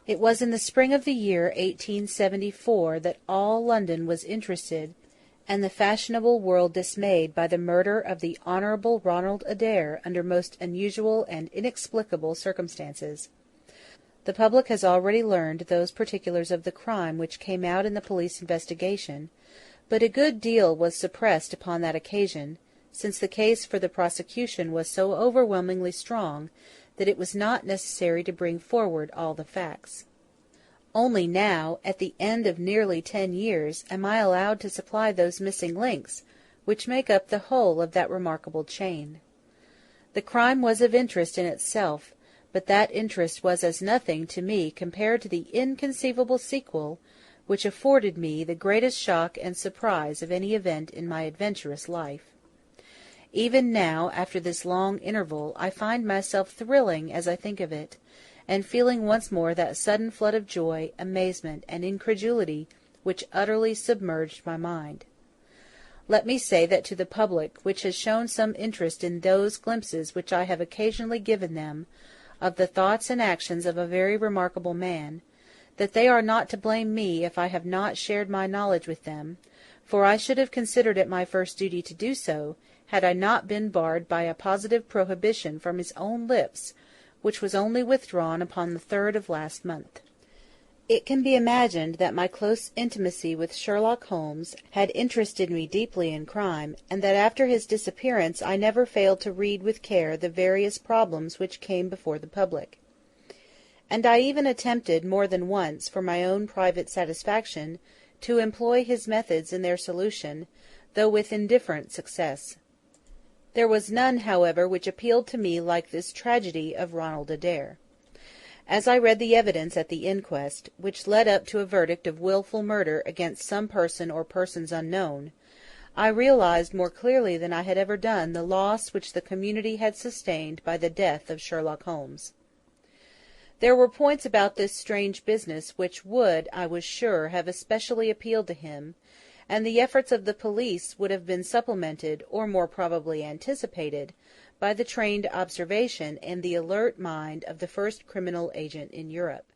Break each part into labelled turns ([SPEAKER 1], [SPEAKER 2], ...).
[SPEAKER 1] It was in the spring of the year 1874 that all London was interested, and the fashionable world dismayed, by the murder of the Honourable Ronald Adair under most unusual and inexplicable circumstances. The public has already learned those particulars of the crime which came out in the police investigation, but a good deal was suppressed upon that occasion, since the case for the prosecution was so overwhelmingly strong that it was not necessary to bring forward all the facts. Only now, at the end of nearly 10 years, am I allowed to supply those missing links which make up the whole of that remarkable chain. The crime was of interest in itself, but that interest was as nothing to me compared to the inconceivable sequel which afforded me the greatest shock and surprise of any event in my adventurous life. Even now, after this long interval, I find myself thrilling as I think of it, and feeling once more that sudden flood of joy, amazement, and incredulity which utterly submerged my mind. Let me say that to the public, which has shown some interest in those glimpses which I have occasionally given them of the thoughts and actions of a very remarkable man, that they are not to blame me if I have not shared my knowledge with them, for I should have considered it my first duty to do so, had I not been barred by a positive prohibition from his own lips, which was only withdrawn upon the 3rd of last month. It can be imagined that my close intimacy with Sherlock Holmes had interested me deeply in crime, and that after his disappearance I never failed to read with care the various problems which came before the public. And I even attempted more than once, for my own private satisfaction, to employ his methods in their solution, though with indifferent success. There was none, however, which appealed to me like this tragedy of Ronald Adair. As I read the evidence at the inquest, which led up to a verdict of wilful murder against some person or persons unknown, I realized more clearly than I had ever done the loss which the community had sustained by the death of Sherlock Holmes. There were points about this strange business which would, I was sure, have especially appealed to him, and the efforts of the police would have been supplemented, or more probably anticipated, by the trained observation and the alert mind of the first criminal agent in Europe.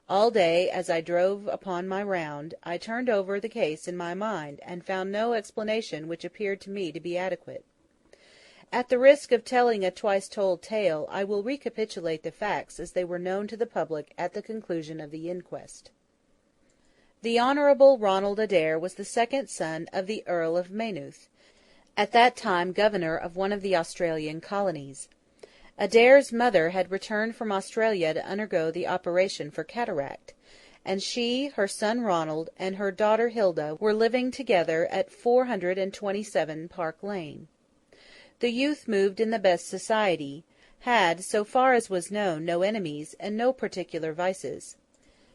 [SPEAKER 1] All day, as I drove upon my round, I turned over the case in my mind, and found no explanation which appeared to me to be adequate. At the risk of telling a twice-told tale, I will recapitulate the facts as they were known to the public at the conclusion of the inquest. The Honourable Ronald Adair was the second son of the Earl of Maynooth, at that time governor of one of the Australian colonies. Adair's mother had returned from Australia to undergo the operation for cataract, and she, her son Ronald, and her daughter Hilda were living together at 427 Park Lane. The youth moved in the best society, had, so far as was known, no enemies, and no particular vices.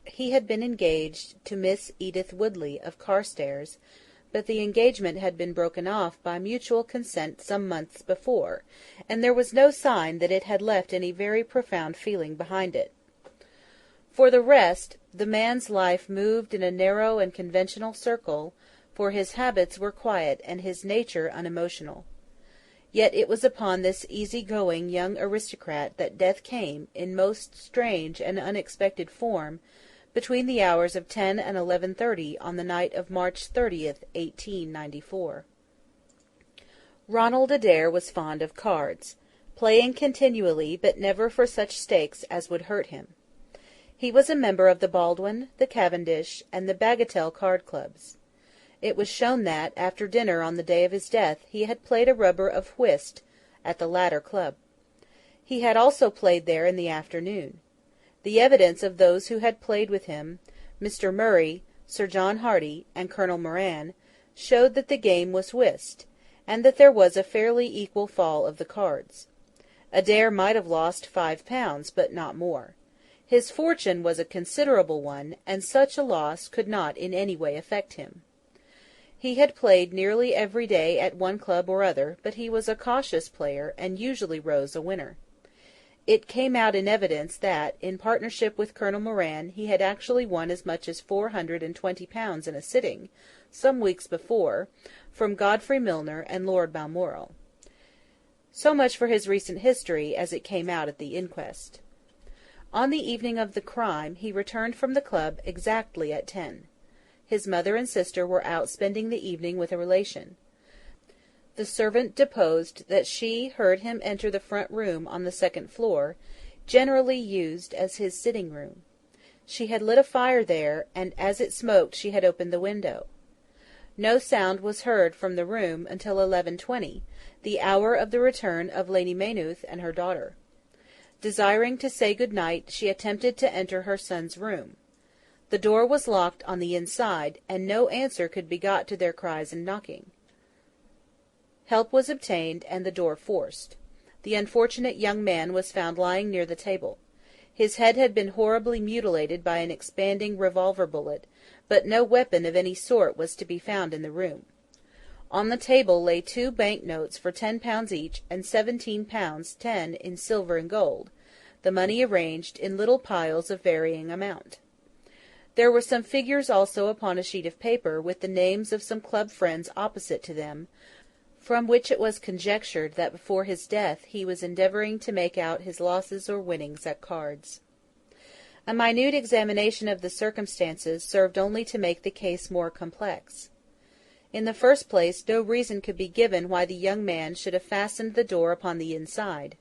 [SPEAKER 1] He had been engaged to Miss Edith Woodley of Carstairs, but the engagement had been broken off by mutual consent some months before, and there was no sign that it had left any very profound feeling behind it. For the rest, the man's life moved in a narrow and conventional circle, for his habits were quiet and his nature unemotional. Yet it was upon this easy-going young aristocrat that death came, in most strange and unexpected form, between the hours of 10 and 11:30 on the night of March 30th, 1894. Ronald Adair was fond of cards, playing continually, but never for such stakes as would hurt him. He was a member of the Baldwin, the Cavendish, and the Bagatelle card clubs. It was shown that, after dinner on the day of his death, he had played a rubber of whist at the latter club. He had also played there in the afternoon. The evidence of those who had played with him, Mr. Murray, Sir John Hardy, and Colonel Moran, showed that the game was whist, and that there was a fairly equal fall of the cards. Adair might have lost £5, but not more. His fortune was a considerable one, and such a loss could not in any way affect him. He had played nearly every day at one club or other, but he was a cautious player, and usually rose a winner. It came out in evidence that, in partnership with Colonel Moran, he had actually won as much as £420 in a sitting, some weeks before, from Godfrey Milner and Lord Balmoral. So much for his recent history, as it came out at the inquest. On the evening of the crime he returned from the club exactly at 10. His mother and sister were out spending the evening with a relation. The servant deposed that she heard him enter the front room on the second floor, generally used as his sitting-room. She had lit a fire there, and as it smoked she had opened the window. No sound was heard from the room until 11:20, the hour of the return of Lady Maynooth and her daughter. Desiring to say good night, she attempted to enter her son's room. The door was locked on the inside, and no answer could be got to their cries and knocking. Help was obtained, and the door forced. The unfortunate young man was found lying near the table. His head had been horribly mutilated by an expanding revolver bullet, but no weapon of any sort was to be found in the room. On the table lay 2 bank notes for £10 each, and £17 10 in silver and gold, the money arranged in little piles of varying amount. There were some figures also upon a sheet of paper, with the names of some club friends opposite to them, from which it was conjectured that before his death he was endeavouring to make out his losses or winnings at cards. A minute examination of the circumstances served only to make the case more complex. In the first place, no reason could be given why the young man should have fastened the door upon the inside.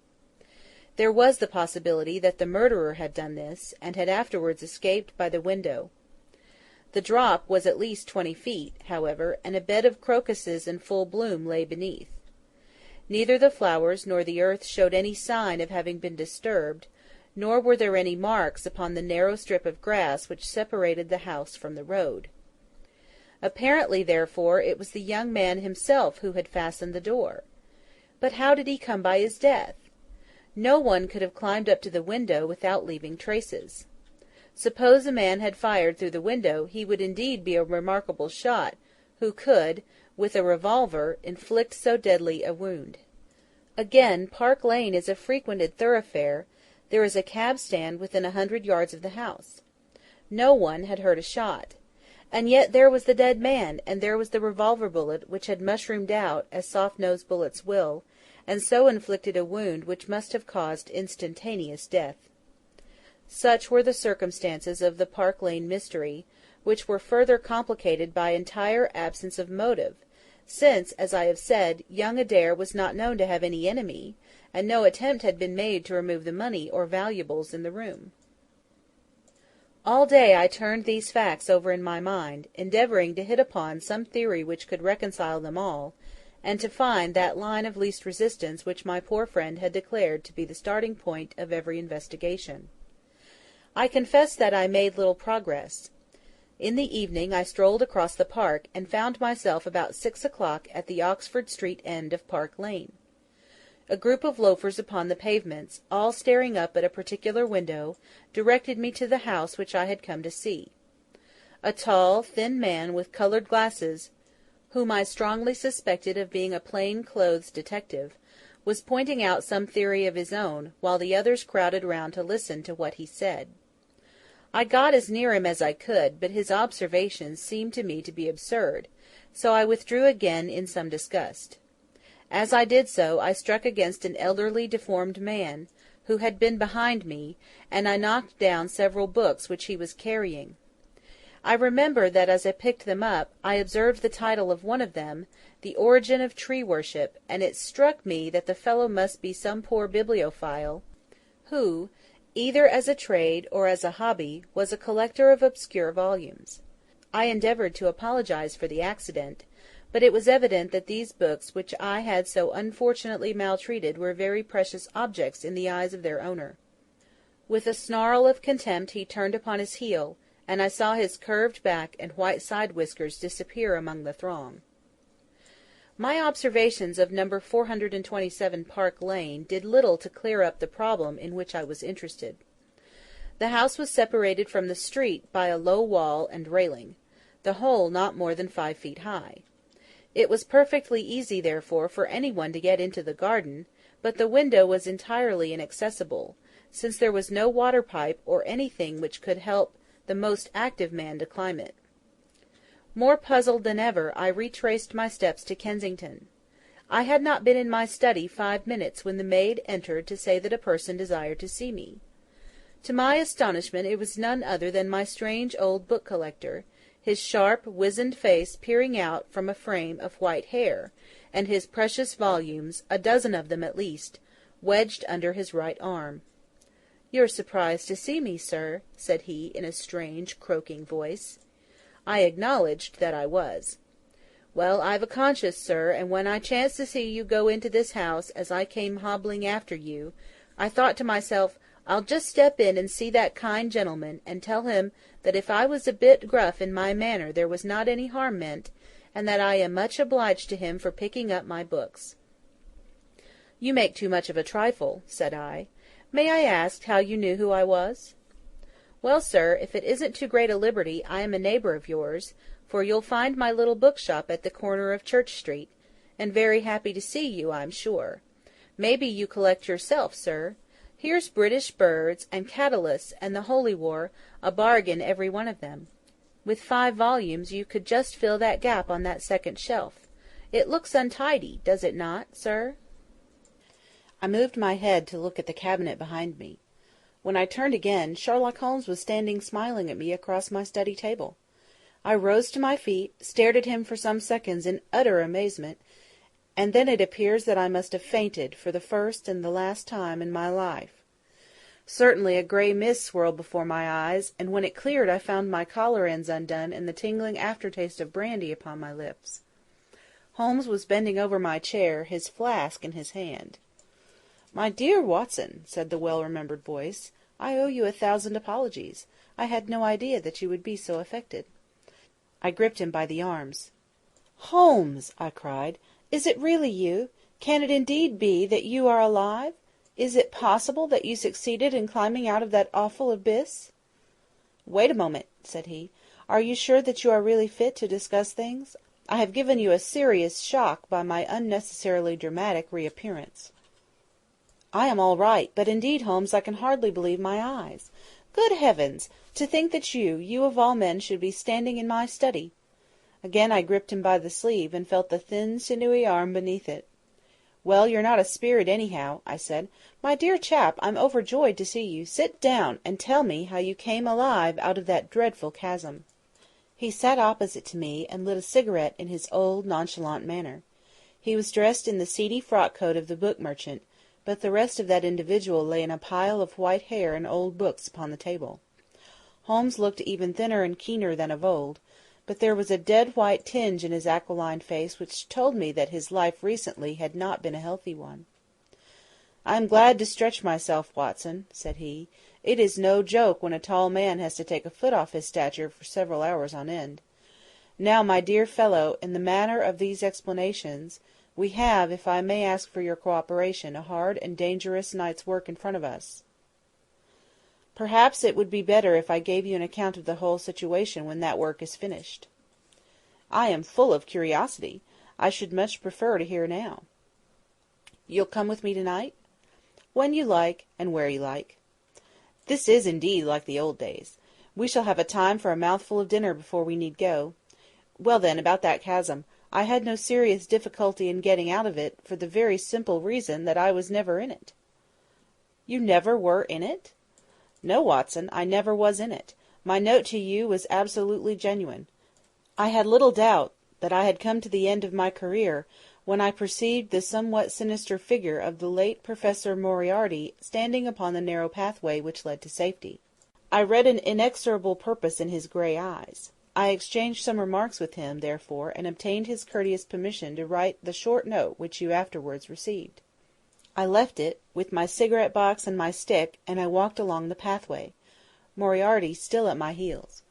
[SPEAKER 1] There was the possibility that the murderer had done this, and had afterwards escaped by the window. The drop was at least 20 feet, however, and a bed of crocuses in full bloom lay beneath. Neither the flowers nor the earth showed any sign of having been disturbed, nor were there any marks upon the narrow strip of grass which separated the house from the road. Apparently, therefore, it was the young man himself who had fastened the door. But how did he come by his death? No one could have climbed up to the window without leaving traces. Suppose a man had fired through the window, he would indeed be a remarkable shot, who could, with a revolver, inflict so deadly a wound. Again, Park Lane is a frequented thoroughfare. There is a cab-stand within 100 yards of the house. No one had heard a shot. And yet there was the dead man, and there was the revolver bullet, which had mushroomed out, as soft-nosed bullets will, and so inflicted a wound which must have caused instantaneous death. Such were the circumstances of the Park Lane mystery, which were further complicated by entire absence of motive, since, as I have said, young Adair was not known to have any enemy, and no attempt had been made to remove the money or valuables in the room. All day I turned these facts over in my mind, endeavouring to hit upon some theory which could reconcile them all, and to find that line of least resistance which my poor friend had declared to be the starting point of every investigation. I confess that I made little progress. In the evening I strolled across the park, and found myself about 6 o'clock at the Oxford Street end of Park Lane. A group of loafers upon the pavements, all staring up at a particular window, directed me to the house which I had come to see. A tall, thin man with coloured glasses, whom I strongly suspected of being a plain-clothes detective, was pointing out some theory of his own, while the others crowded round to listen to what he said. I got as near him as I could, but his observations seemed to me to be absurd, so I withdrew again in some disgust. As I did so, I struck against an elderly deformed man, who had been behind me, and I knocked down several books which he was carrying. I remember that as I picked them up, I observed the title of one of them, The Origin of Tree Worship, and it struck me that the fellow must be some poor bibliophile, who, either as a trade or as a hobby, was a collector of obscure volumes. I endeavoured to apologize for the accident, but it was evident that these books which I had so unfortunately maltreated were very precious objects in the eyes of their owner. With a snarl of contempt he turned upon his heel, and I saw his curved back and white side-whiskers disappear among the throng. My observations of No. 427 Park Lane did little to clear up the problem in which I was interested. The house was separated from the street by a low wall and railing, the whole not more than 5 feet high. It was perfectly easy, therefore, for anyone to get into the garden, but the window was entirely inaccessible, since there was no water-pipe or anything which could help the most active man to climb it. More puzzled than ever, I retraced my steps to Kensington. I had not been in my study 5 minutes when the maid entered to say that a person desired to see me. To my astonishment it was none other than my strange old book collector, his sharp, wizened face peering out from a frame of white hair, and his precious volumes, a dozen of them at least, wedged under his right arm. "You're surprised to see me, sir," said he, in a strange, croaking voice. I acknowledged that I was. "Well, I've a conscience, sir, and when I chanced to see you go into this house, as I came hobbling after you, I thought to myself, I'll just step in and see that kind gentleman, and tell him that if I was a bit gruff in my manner there was not any harm meant, and that I am much obliged to him for picking up my books." "You make too much of a trifle," said I. "May I ask how you knew who I was?" "Well, sir, if it isn't too great a liberty, I am a neighbour of yours, for you'll find my little bookshop at the corner of Church Street, and very happy to see you, I'm sure. Maybe you collect yourself, sir. Here's British Birds, and Catullus, and the Holy War, a bargain every one of them. With 5 volumes you could just fill that gap on that second shelf. It looks untidy, does it not, sir?" I moved my head to look at the cabinet behind me. When I turned again, Sherlock Holmes was standing smiling at me across my study table. I rose to my feet, stared at him for some seconds in utter amazement, and then it appears that I must have fainted for the first and the last time in my life. Certainly a grey mist swirled before my eyes, and when it cleared I found my collar ends undone and the tingling aftertaste of brandy upon my lips. Holmes was bending over my chair, his flask in his hand. "My dear Watson," said the well-remembered voice, "I owe you 1,000 apologies. I had no idea that you would be so affected." I gripped him by the arms. "Holmes!" I cried. "Is it really you? Can it indeed be that you are alive? Is it possible that you succeeded in climbing out of that awful abyss?" "Wait a moment," said he. "Are you sure that you are really fit to discuss things? I have given you a serious shock by my unnecessarily dramatic reappearance." "I am all right, but indeed, Holmes, I can hardly believe my eyes. Good heavens! To think that you of all men, should be standing in my study!" Again I gripped him by the sleeve, and felt the thin, sinewy arm beneath it. "Well, you're not a spirit, anyhow," I said. "My dear chap, I'm overjoyed to see you. Sit down, and tell me how you came alive out of that dreadful chasm." He sat opposite to me, and lit a cigarette in his old, nonchalant manner. He was dressed in the seedy frock-coat of the book merchant, but the rest of that individual lay in a pile of white hair and old books upon the table. Holmes looked even thinner and keener than of old, but there was a dead-white tinge in his aquiline face which told me that his life recently had not been a healthy one. "I am glad to stretch myself, Watson," said he. "It is no joke when a tall man has to take a foot off his stature for several hours on end. Now, my dear fellow, in the matter of these explanations, we have, if I may ask for your cooperation, a hard and dangerous night's work in front of us. Perhaps it would be better if I gave you an account of the whole situation when that work is finished." "I am full of curiosity. I should much prefer to hear now." "You'll come with me tonight?" "When you like, and where you like." "This is indeed like the old days. We shall have a time for a mouthful of dinner before we need go. Well then, about that chasm. I had no serious difficulty in getting out of it, for the very simple reason that I was never in it." "You never were in it?" "No, Watson, I never was in it. My note to you was absolutely genuine. I had little doubt that I had come to the end of my career, when I perceived the somewhat sinister figure of the late Professor Moriarty standing upon the narrow pathway which led to safety. I read an inexorable purpose in his grey eyes. I exchanged some remarks with him, therefore, and obtained his courteous permission to write the short note which you afterwards received. I left it, with my cigarette-box and my stick, and I walked along the pathway, Moriarty still at my heels.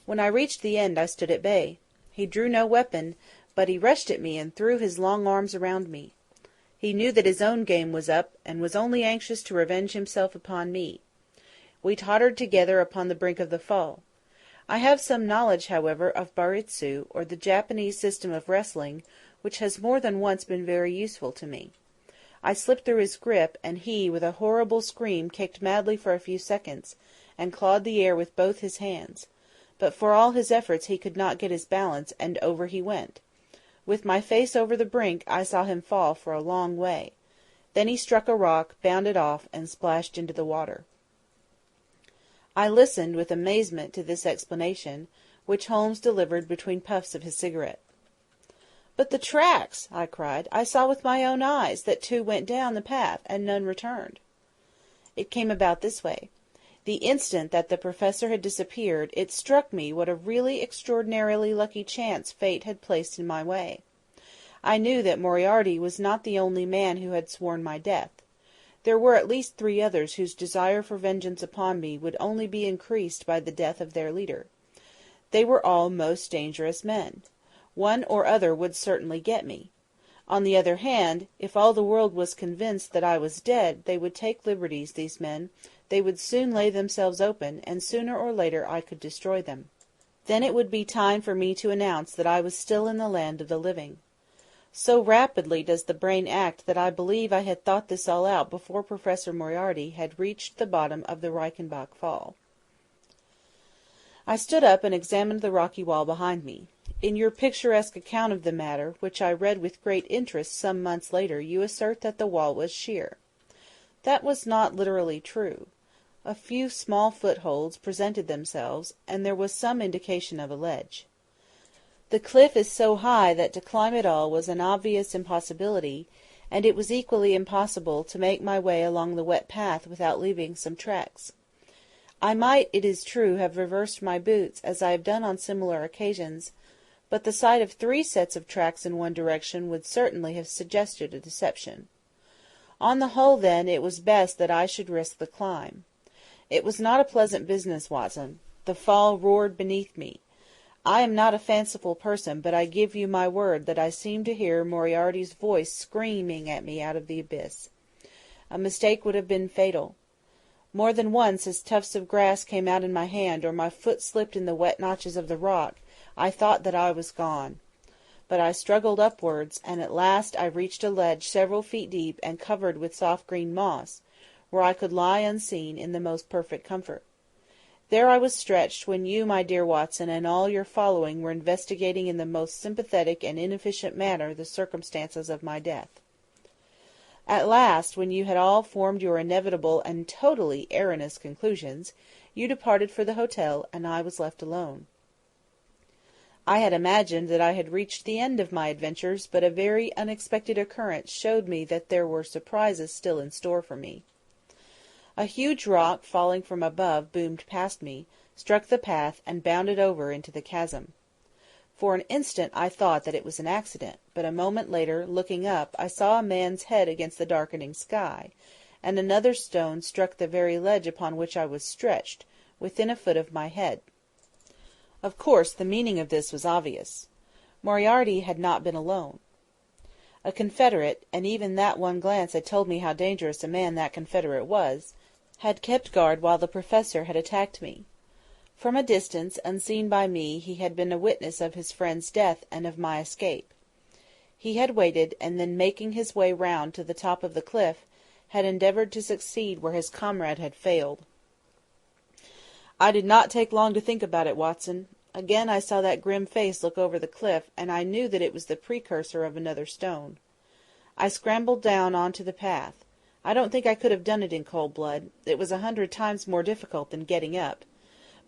[SPEAKER 1] When I reached the end I stood at bay. He drew no weapon, but he rushed at me and threw his long arms around me. He knew that his own game was up, and was only anxious to revenge himself upon me. We tottered together upon the brink of the fall. I have some knowledge, however, of Baritsu, or the Japanese system of wrestling, which has more than once been very useful to me. I slipped through his grip, and he, with a horrible scream, kicked madly for a few seconds, and clawed the air with both his hands. But for all his efforts he could not get his balance, and over he went. With my face over the brink I saw him fall for a long way. Then he struck a rock, bounded off, and splashed into the water. I listened with amazement to this explanation, which Holmes delivered between puffs of his cigarette. "But the tracks!" I cried. "I saw with my own eyes that 2 went down the path, and none returned." "It came about this way. The instant that the Professor had disappeared, it struck me what a really extraordinarily lucky chance fate had placed in my way. I knew that Moriarty was not the only man who had sworn my death. There were at least 3 others whose desire for vengeance upon me would only be increased by the death of their leader. They were all most dangerous men. One or other would certainly get me. On the other hand, if all the world was convinced that I was dead, they would take liberties, these men. They would soon lay themselves open, and sooner or later I could destroy them. Then it would be time for me to announce that I was still in the land of the living. So rapidly does the brain act that I believe I had thought this all out before Professor Moriarty had reached the bottom of the Reichenbach fall. I stood up and examined the rocky wall behind me. In your picturesque account of the matter, which I read with great interest some months later, you assert that the wall was sheer. That was not literally true. A few small footholds presented themselves, and there was some indication of a ledge. The cliff is so high that to climb it all was an obvious impossibility, and it was equally impossible to make my way along the wet path without leaving some tracks. I might, it is true, have reversed my boots, as I have done on similar occasions, but the sight of 3 sets of tracks in one direction would certainly have suggested a deception. On the whole, then, it was best that I should risk the climb. It was not a pleasant business, Watson. The fall roared beneath me. I am not a fanciful person, but I give you my word that I seemed to hear Moriarty's voice screaming at me out of the abyss. A mistake would have been fatal. More than once, as tufts of grass came out in my hand, or my foot slipped in the wet notches of the rock, I thought that I was gone. But I struggled upwards, and at last I reached a ledge several feet deep and covered with soft green moss, where I could lie unseen in the most perfect comfort. There I was stretched when you, my dear Watson, and all your following were investigating in the most sympathetic and inefficient manner the circumstances of my death. At last, when you had all formed your inevitable and totally erroneous conclusions, you departed for the hotel, and I was left alone. I had imagined that I had reached the end of my adventures, but a very unexpected occurrence showed me that there were surprises still in store for me. A huge rock, falling from above, boomed past me, struck the path, and bounded over into the chasm. For an instant I thought that it was an accident, but a moment later, looking up, I saw a man's head against the darkening sky, and another stone struck the very ledge upon which I was stretched, within a foot of my head. Of course, the meaning of this was obvious. Moriarty had not been alone. A confederate, and even that one glance had told me how dangerous a man that confederate was, had kept guard while the Professor had attacked me. From a distance, unseen by me, he had been a witness of his friend's death and of my escape. He had waited, and then making his way round to the top of the cliff, had endeavoured to succeed where his comrade had failed. I did not take long to think about it, Watson. Again I saw that grim face look over the cliff, and I knew that it was the precursor of another stone. I scrambled down on to the path. I don't think I could have done it in cold blood. It was 100 times more difficult than getting up.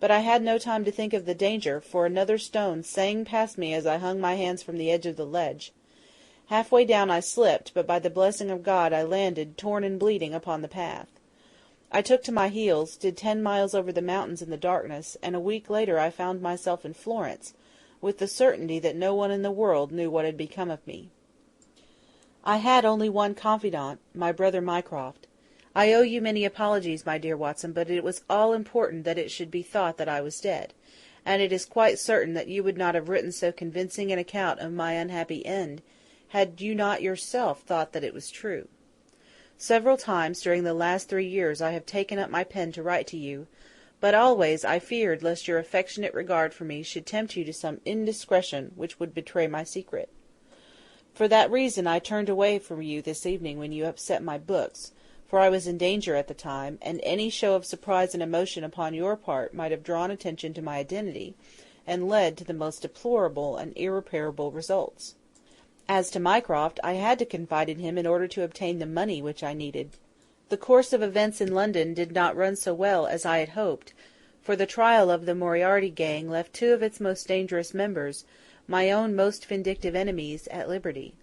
[SPEAKER 1] But I had no time to think of the danger, for another stone sang past me as I hung my hands from the edge of the ledge. Half-way down I slipped, but by the blessing of God I landed, torn and bleeding, upon the path. I took to my heels, did 10 miles over the mountains in the darkness, and a week later I found myself in Florence, with the certainty that no one in the world knew what had become of me. I had only one confidant, my brother Mycroft. I owe you many apologies, my dear Watson, but it was all important that it should be thought that I was dead, and it is quite certain that you would not have written so convincing an account of my unhappy end, had you not yourself thought that it was true. Several times during the last 3 years I have taken up my pen to write to you, but always I feared lest your affectionate regard for me should tempt you to some indiscretion which would betray my secret. For that reason I turned away from you this evening when you upset my books, for I was in danger at the time, and any show of surprise and emotion upon your part might have drawn attention to my identity, and led to the most deplorable and irreparable results. As to Mycroft, I had to confide in him in order to obtain the money which I needed. The course of events in London did not run so well as I had hoped, for the trial of the Moriarty gang left two of its most dangerous members, my own most vindictive enemies, at liberty.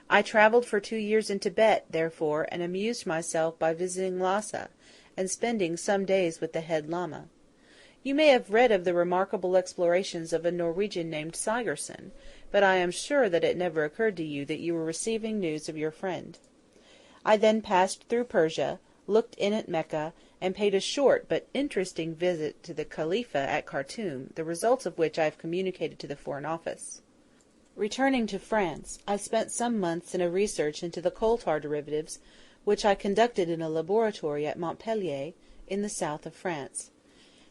[SPEAKER 1] I travelled for 2 years in Tibet, therefore, and amused myself by visiting Lhasa, and spending some days with the head Lama. You may have read of the remarkable explorations of a Norwegian named Sigerson, but I am sure that it never occurred to you that you were receiving news of your friend. I then passed through Persia, looked in at Mecca, and paid a short but interesting visit to the Khalifa at Khartoum, the results of which I have communicated to the Foreign Office. Returning to France, I spent some months in a research into the coal tar derivatives, which I conducted in a laboratory at Montpellier, in the south of France.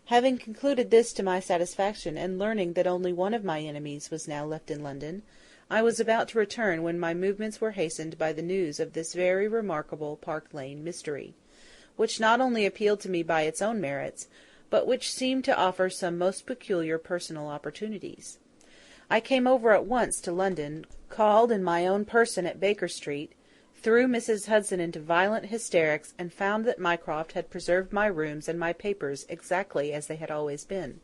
[SPEAKER 1] Having concluded this to my satisfaction, and learning that only one of my enemies was now left in London, I was about to return when my movements were hastened by the news of this very remarkable Park Lane mystery, which not only appealed to me by its own merits, but which seemed to offer some most peculiar personal opportunities. I came over at once to London, called in my own person at Baker Street, threw Mrs. Hudson into violent hysterics, and found that Mycroft had preserved my rooms and my papers exactly as they had always been.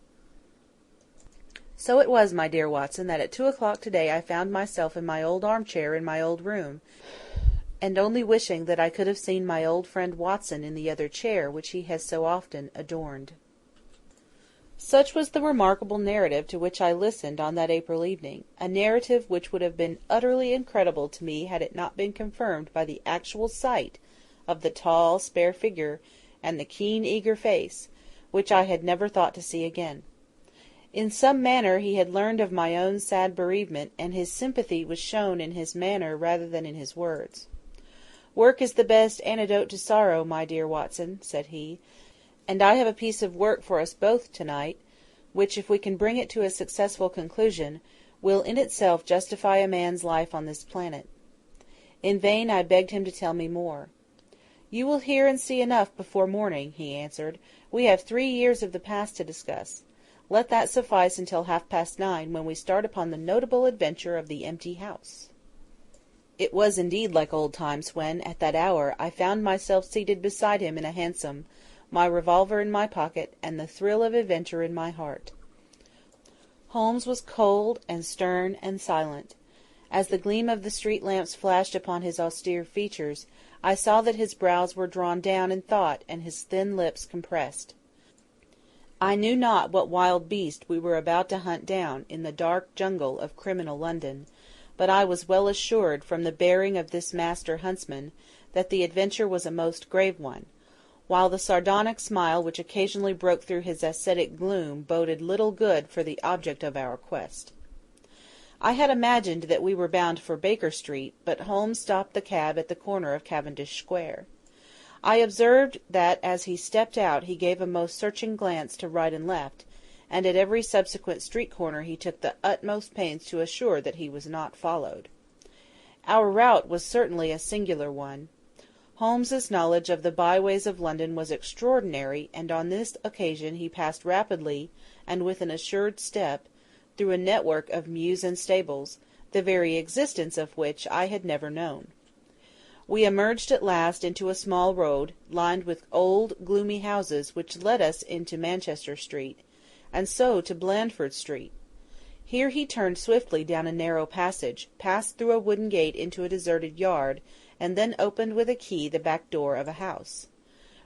[SPEAKER 1] So it was, my dear Watson, that at 2 o'clock to-day I found myself in my old armchair in my old room, and only wishing that I could have seen my old friend Watson in the other chair which he has so often adorned. Such was the remarkable narrative to which I listened on that April evening, a narrative which would have been utterly incredible to me had it not been confirmed by the actual sight of the tall, spare figure, and the keen, eager face, which I had never thought to see again. In some manner he had learned of my own sad bereavement, and his sympathy was shown in his manner rather than in his words. "Work is the best antidote to sorrow, my dear Watson," said he, "and I have a piece of work for us both to-night, which, if we can bring it to a successful conclusion, will in itself justify a man's life on this planet." In vain I begged him to tell me more. "You will hear and see enough before morning," he answered. "We have 3 years of the past to discuss. Let that suffice until 9:30, when we start upon the notable adventure of the empty house." It was indeed like old times when, at that hour, I found myself seated beside him in a hansom, my revolver in my pocket, and the thrill of adventure in my heart. Holmes was cold and stern and silent. As the gleam of the street lamps flashed upon his austere features, I saw that his brows were drawn down in thought and his thin lips compressed. I knew not what wild beast we were about to hunt down in the dark jungle of criminal London, but I was well assured, from the bearing of this master huntsman, that the adventure was a most grave one, while the sardonic smile which occasionally broke through his ascetic gloom boded little good for the object of our quest. I had imagined that we were bound for Baker Street, but Holmes stopped the cab at the corner of Cavendish Square. I observed that as he stepped out he gave a most searching glance to right and left, and at every subsequent street corner he took the utmost pains to assure that he was not followed. Our route was certainly a singular one. Holmes's knowledge of the byways of London was extraordinary, and on this occasion he passed rapidly, and with an assured step, through a network of mews and stables, the very existence of which I had never known. We emerged at last into a small road, lined with old, gloomy houses, which led us into Manchester Street, and so to Blandford Street. Here he turned swiftly down a narrow passage, passed through a wooden gate into a deserted yard, and then opened with a key the back door of a house.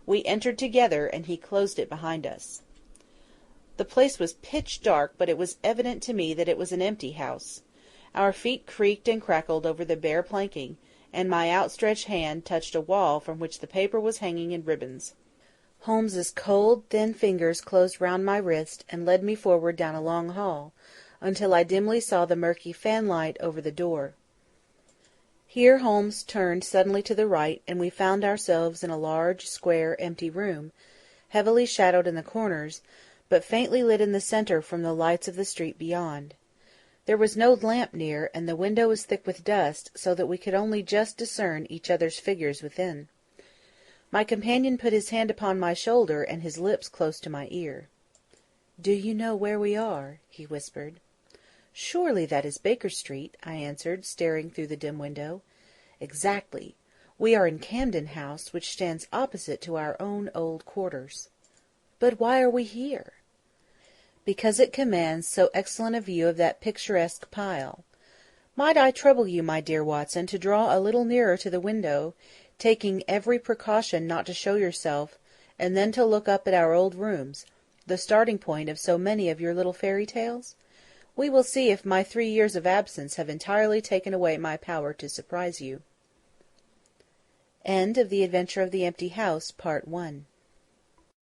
[SPEAKER 1] We entered together, and he closed it behind us. The place was pitch dark, but it was evident to me that it was an empty house. Our feet creaked and crackled over the bare planking, and my outstretched hand touched a wall from which the paper was hanging in ribbons. Holmes's cold, thin fingers closed round my wrist, and led me forward down a long hall, until I dimly saw the murky fanlight over the door. Here Holmes turned suddenly to the right, and we found ourselves in a large, square, empty room, heavily shadowed in the corners, but faintly lit in the centre from the lights of the street beyond. There was no lamp near, and the window was thick with dust, so that we could only just discern each other's figures within. My companion put his hand upon my shoulder, and his lips close to my ear. "Do you know where we are?" he whispered. "Surely that is Baker Street," I answered, staring through the dim window. "Exactly. We are in Camden House, which stands opposite to our own old quarters." "But why are we here?" because it commands so excellent a view of that picturesque pile. Might I trouble you, my dear Watson, to draw a little nearer to the window, taking every precaution not to show yourself, and then to look up at our old rooms, the starting point of so many of your little fairy tales? We will see if my 3 years of absence have entirely taken away my power to surprise you. End of The Adventure of the Empty House, Part 1.